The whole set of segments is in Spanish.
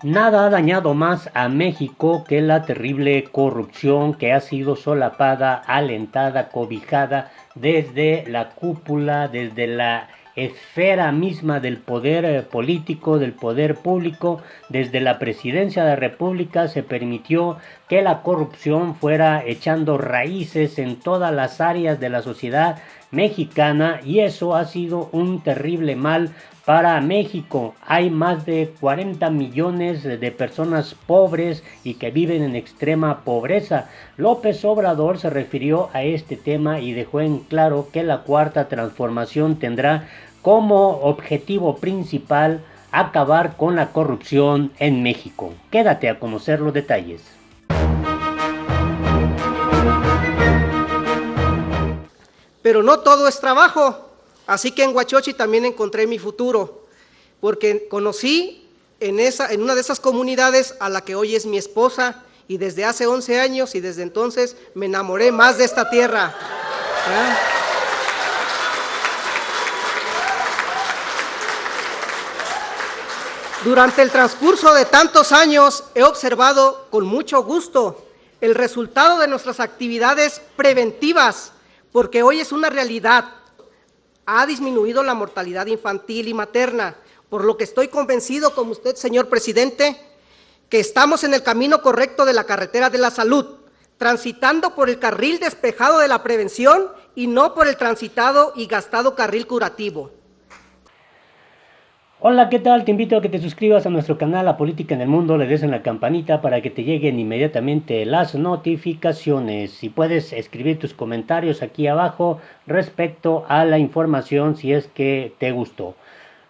Nada ha dañado más a México que la terrible corrupción que ha sido solapada, alentada, cobijada desde la cúpula, desde la esfera misma del poder político, del poder público, desde la presidencia de la República se permitió que la corrupción fuera echando raíces en todas las áreas de la sociedad mexicana y eso ha sido un terrible mal para México. Hay más de 40 millones de personas pobres y que viven en extrema pobreza. López Obrador se refirió a este tema y dejó en claro que la cuarta transformación tendrá como objetivo principal acabar con la corrupción en México. Quédate a conocer los detalles. Pero no todo es trabajo, así que en Huachochi también encontré mi futuro, porque conocí en una de esas comunidades a la que hoy es mi esposa, y desde hace 11 años y desde entonces me enamoré más de esta tierra. ¿Ah? Durante el transcurso de tantos años he observado con mucho gusto el resultado de nuestras actividades preventivas, porque hoy es una realidad. Ha disminuido la mortalidad infantil y materna, por lo que estoy convencido, como usted, señor presidente, que estamos en el camino correcto de la carretera de la salud, transitando por el carril despejado de la prevención y no por el transitado y gastado carril curativo. Hola, ¿qué tal? Te invito a que te suscribas a nuestro canal La Política en el Mundo, le des en la campanita para que te lleguen inmediatamente las notificaciones y puedes escribir tus comentarios aquí abajo respecto a la información si es que te gustó.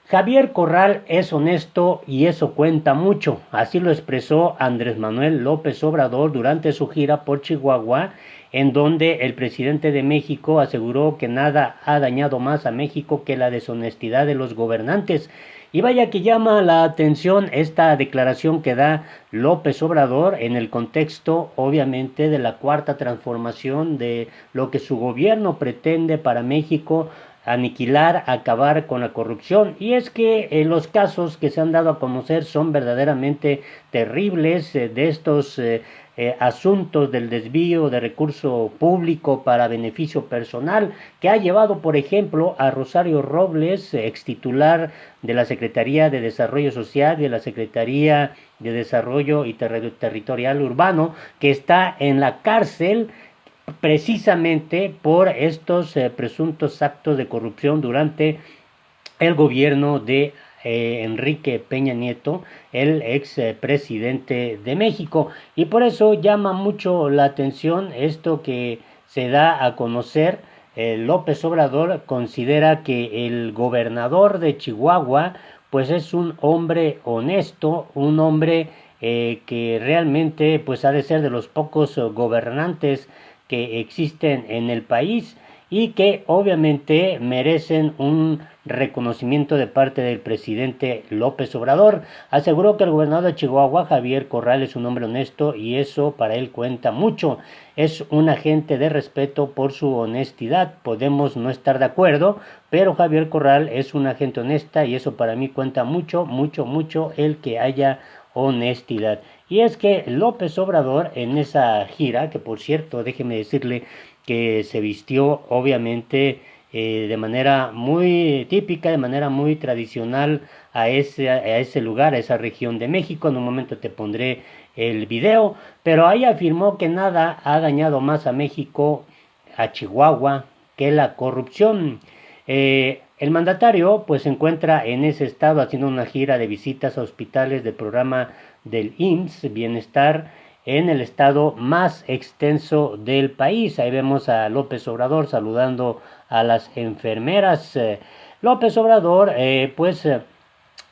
Javier Corral es honesto y eso cuenta mucho, así lo expresó Andrés Manuel López Obrador durante su gira por Chihuahua, en donde el presidente de México aseguró que nada ha dañado más a México que la deshonestidad de los gobernantes. Y vaya que llama la atención esta declaración que da López Obrador en el contexto, obviamente, de la cuarta transformación, de lo que su gobierno pretende para México, aniquilar, acabar con la corrupción. Y es que los casos que se han dado a conocer son verdaderamente terribles de estos asuntos del desvío de recurso público para beneficio personal, que ha llevado, por ejemplo, a Rosario Robles, ex titular de la Secretaría de Desarrollo Social y de la Secretaría de Desarrollo y Territorial Urbano, que está en la cárcel precisamente por estos presuntos actos de corrupción durante el gobierno de Enrique Peña Nieto, el ex presidente de México. Y por eso llama mucho la atención esto que se da a conocer. López Obrador considera que el gobernador de Chihuahua pues es un hombre honesto, un hombre que realmente pues ha de ser de los pocos gobernantes que existen en el país y que obviamente merecen un reconocimiento de parte del presidente López Obrador. Aseguró que el gobernador de Chihuahua, Javier Corral, es un hombre honesto y eso para él cuenta mucho. Es un agente de respeto por su honestidad. Podemos no estar de acuerdo, pero Javier Corral es una gente honesta y eso para mí cuenta mucho, mucho, mucho el que haya honestidad. Y es que López Obrador en esa gira, que por cierto déjeme decirle que se vistió obviamente de manera muy típica, de manera muy tradicional a ese lugar, a esa región de México. En un momento te pondré el video, pero ahí afirmó que nada ha dañado más a México, a Chihuahua, que la corrupción. El mandatario pues se encuentra en ese estado haciendo una gira de visitas a hospitales del programa del IMSS Bienestar en el estado más extenso del país. Ahí vemos a López Obrador saludando a las enfermeras. López Obrador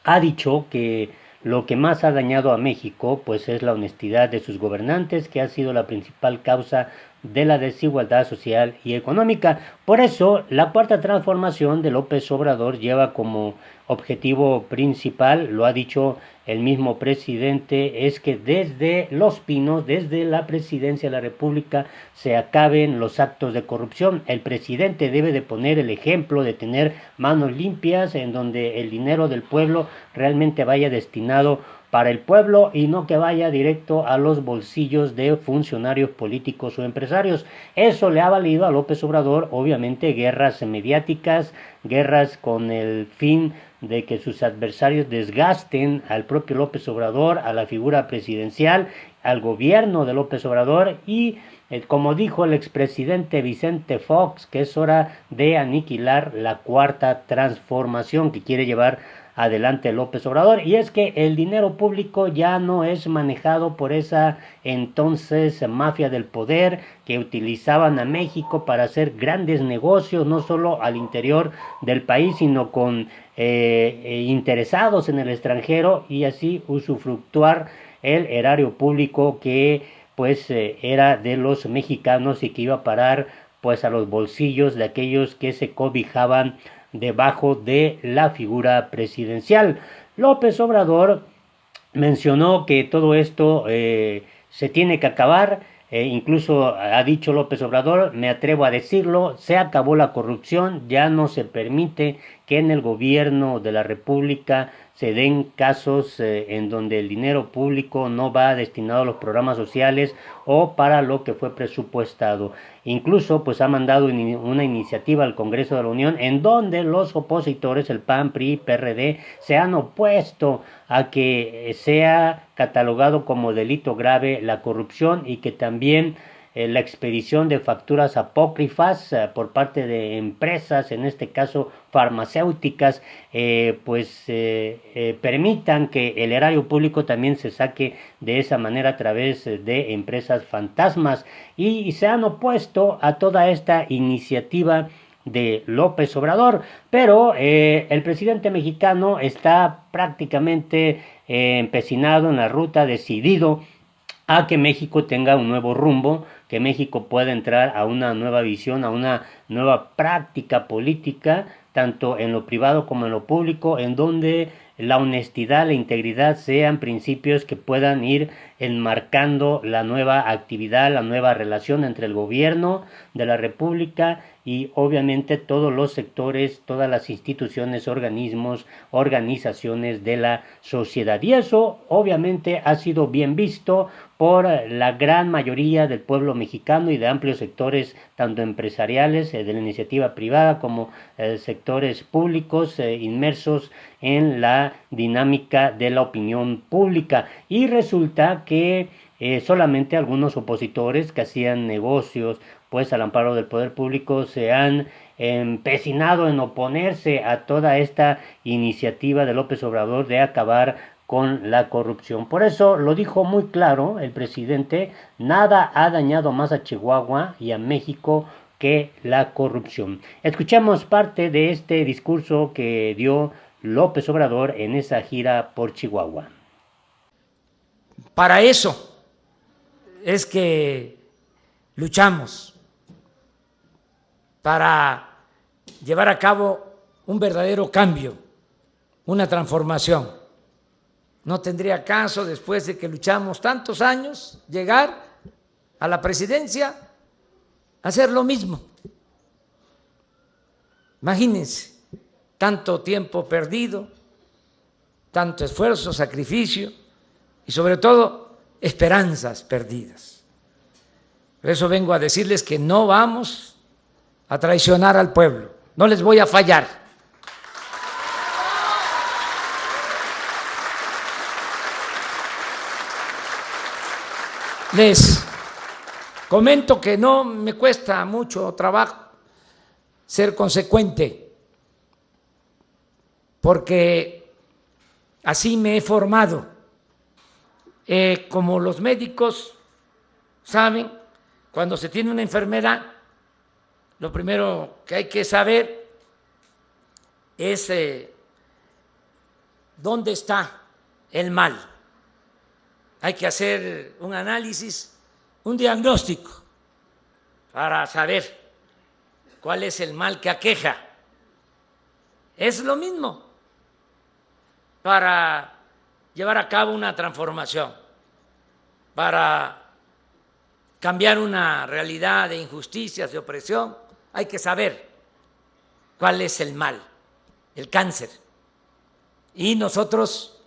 ha dicho que lo que más ha dañado a México pues es la honestidad de sus gobernantes, que ha sido la principal causa de la desigualdad social y económica. Por eso, la cuarta transformación de López Obrador lleva como objetivo principal, lo ha dicho el mismo presidente, es que desde Los Pinos, desde la presidencia de la República, se acaben los actos de corrupción. El presidente debe de poner el ejemplo de tener manos limpias, en donde el dinero del pueblo realmente vaya destinado para el pueblo y no que vaya directo a los bolsillos de funcionarios políticos o empresarios. Eso le ha valido a López Obrador, obviamente, guerras mediáticas, guerras con el fin de que sus adversarios desgasten al propio López Obrador, a la figura presidencial, al gobierno de López Obrador y como dijo el expresidente Vicente Fox, que es hora de aniquilar la cuarta transformación que quiere llevar adelante López Obrador, y es que el dinero público ya no es manejado por esa entonces mafia del poder que utilizaban a México para hacer grandes negocios, no solo al interior del país, sino con interesados en el extranjero y así usufructuar el erario público que pues era de los mexicanos y que iba a parar pues a los bolsillos de aquellos que se cobijaban debajo de la figura presidencial. López Obrador mencionó que todo esto se tiene que acabar, incluso ha dicho López Obrador, me atrevo a decirlo, se acabó la corrupción, ya no se permite que en el gobierno de la República se den casos en donde el dinero público no va destinado a los programas sociales o para lo que fue presupuestado. Incluso pues ha mandado una iniciativa al Congreso de la Unión en donde los opositores, el PAN, PRI, PRD, se han opuesto a que sea catalogado como delito grave la corrupción y que también la expedición de facturas apócrifas por parte de empresas, en este caso farmacéuticas, permitan que el erario público también se saque de esa manera a través de empresas fantasmas y se han opuesto a toda esta iniciativa de López Obrador, pero el presidente mexicano está prácticamente empecinado en la ruta, decidido a que México tenga un nuevo rumbo, que México pueda entrar a una nueva visión, a una nueva práctica política, tanto en lo privado como en lo público, en donde la honestidad, la integridad sean principios que puedan ir enmarcando la nueva actividad, la nueva relación entre el gobierno de la República y obviamente todos los sectores, todas las instituciones, organismos, organizaciones de la sociedad. Y eso obviamente ha sido bien visto por la gran mayoría del pueblo mexicano y de amplios sectores, tanto empresariales, de la iniciativa privada, como sectores públicos inmersos en la dinámica de la opinión pública. Y resulta que solamente algunos opositores que hacían negocios pues al amparo del poder público se han empecinado en oponerse a toda esta iniciativa de López Obrador de acabar con la corrupción. Por eso lo dijo muy claro el presidente, nada ha dañado más a Chihuahua y a México que la corrupción. Escuchamos parte de este discurso que dio López Obrador en esa gira por Chihuahua. Para eso es que luchamos, para llevar a cabo un verdadero cambio, una transformación. No tendría caso, después de que luchamos tantos años, llegar a la presidencia a hacer lo mismo. Imagínense, tanto tiempo perdido, tanto esfuerzo, sacrificio y sobre todo esperanzas perdidas. Por eso vengo a decirles que no vamos a traicionar al pueblo, no les voy a fallar. Les comento que no me cuesta mucho trabajo ser consecuente, porque así me he formado. Como los médicos saben, cuando se tiene una enfermedad, lo primero que hay que saber es dónde está el mal. Hay que hacer un análisis, un diagnóstico para saber cuál es el mal que aqueja. Es lo mismo para llevar a cabo una transformación, para cambiar una realidad de injusticias, de opresión. Hay que saber cuál es el mal, el cáncer. Y nosotros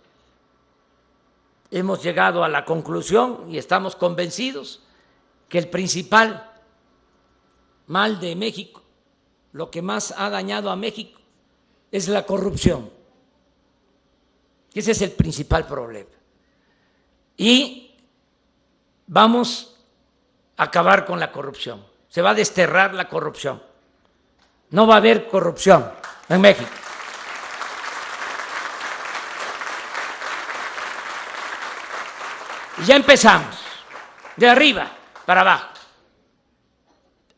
hemos llegado a la conclusión y estamos convencidos que el principal mal de México, lo que más ha dañado a México, es la corrupción. Ese es el principal problema. Y vamos a acabar con la corrupción. Se va a desterrar la corrupción. No va a haber corrupción en México. Y ya empezamos, de arriba para abajo.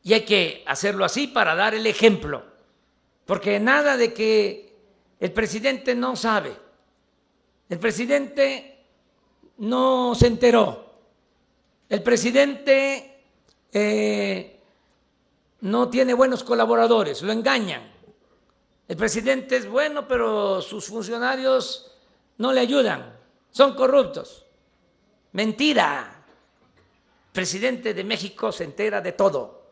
Y hay que hacerlo así para dar el ejemplo. Porque nada de que el presidente no sabe, el presidente no se enteró, el presidente no tiene buenos colaboradores, lo engañan. El presidente es bueno, pero sus funcionarios no le ayudan, son corruptos. Mentira. El presidente de México se entera de todo.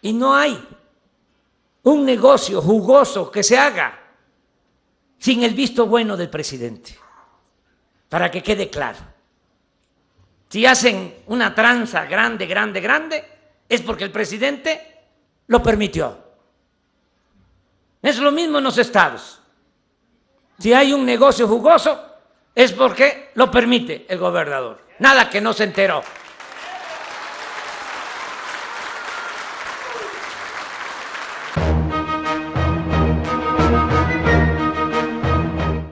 Y no hay un negocio jugoso que se haga sin el visto bueno del presidente, para que quede claro. Si hacen una tranza grande, es porque el presidente lo permitió. Es lo mismo en los estados. Si hay un negocio jugoso, es porque lo permite el gobernador. Nada que no se enteró.